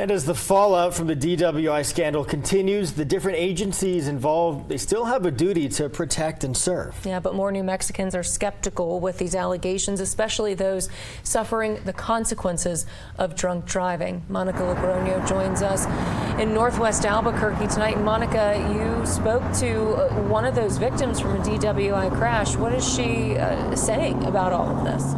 And as the fallout from the DWI scandal continues, the different agencies involved, they still have a duty to protect and serve. Yeah, but more New Mexicans are skeptical with these allegations, especially those suffering the consequences of drunk driving. Monica Logroño joins us in Northwest Albuquerque tonight. Monica, you spoke to one of those victims from a DWI crash. What is she saying about all of this?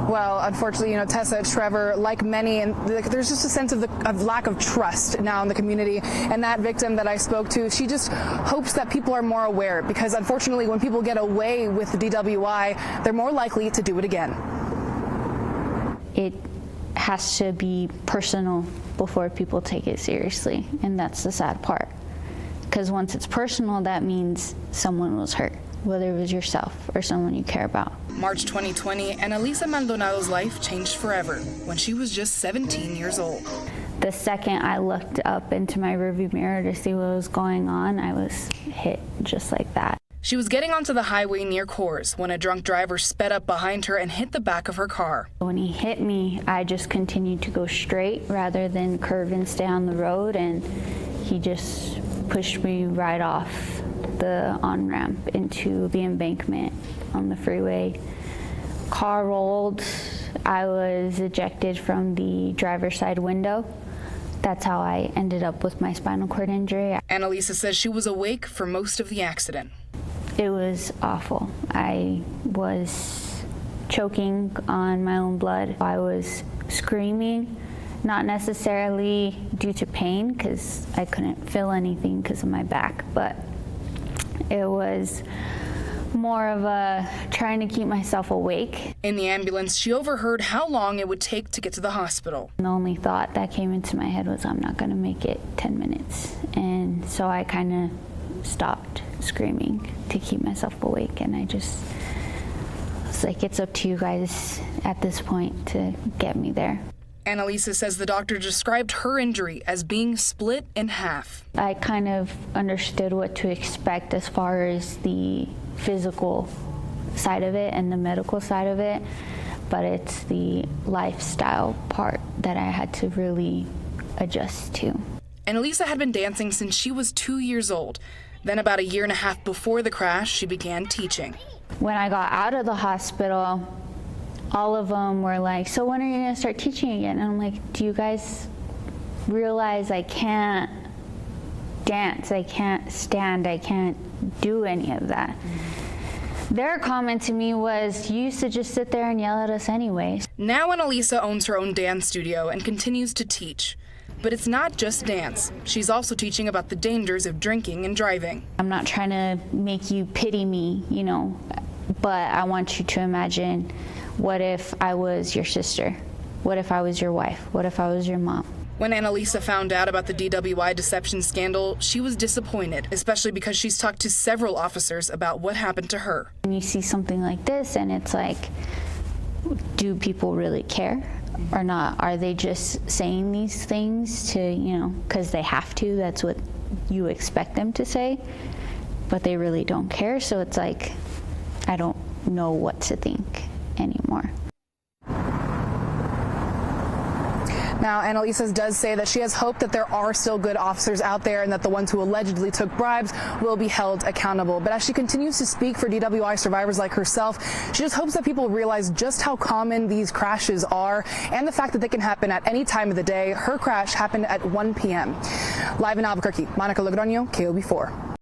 Well, unfortunately, Tessa, Trevor, like many, and there's just a sense of lack of trust now in the community. And that victim that I spoke to, she just hopes that people are more aware, because unfortunately, when people get away with the DWI, they're more likely to do it again. It has to be personal before people take it seriously, and that's the sad part. Because once it's personal, that means someone was hurt, whether it was yourself or someone you care about. March 2020, Annalisa Maldonado's life changed forever when she was just 17 years old. The second I looked up into my rearview mirror to see what was going on, I was hit just like that. She was getting onto the highway near Coors when a drunk driver sped up behind her and hit the back of her car. When he hit me, I just continued to go straight rather than curve and stay on the road, and he just pushed me right off the on-ramp into the embankment on the freeway. Car rolled. I was ejected from the driver's side window. That's how I ended up with my spinal cord injury. Annalisa says she was awake for most of the accident. It was awful. I was choking on my own blood. I was screaming, not necessarily due to pain, because I couldn't feel anything because of my back, but it was more of a trying to keep myself awake. In the ambulance, she overheard how long it would take to get to the hospital. The only thought that came into my head was, I'm not going to make it 10 minutes. And so I kind of stopped screaming to keep myself awake. And I was like, it's up to you guys at this point to get me there. Annalisa says the doctor described her injury as being split in half. I kind of understood what to expect as far as the physical side of it and the medical side of it, but it's the lifestyle part that I had to really adjust to. Annalisa had been dancing since she was 2 years old. Then about a year and a half before the crash, she began teaching. When I got out of the hospital, all of them were like, so when are you going to start teaching again? And I'm like, do you guys realize I can't dance, I can't stand, I can't do any of that? Their comment to me was, you used to just sit there and yell at us anyways. Now Annalisa owns her own dance studio and continues to teach. But it's not just dance. She's also teaching about the dangers of drinking and driving. I'm not trying to make you pity me, but I want you to imagine, what if I was your sister? What if I was your wife? What if I was your mom? When Annalisa found out about the DWI deception scandal, she was disappointed, especially because she's talked to several officers about what happened to her. When you see something like this and it's like, do people really care or not? Are they just saying these things to, because they have to, that's what you expect them to say, but they really don't care. So it's like, I don't know what to think anymore. Now, Annalisa does say that she has hope that there are still good officers out there and that the ones who allegedly took bribes will be held accountable. But as she continues to speak for DWI survivors like herself, she just hopes that people realize just how common these crashes are and the fact that they can happen at any time of the day. Her crash happened at 1 p.m. Live in Albuquerque, Monica Logroño, KOB4.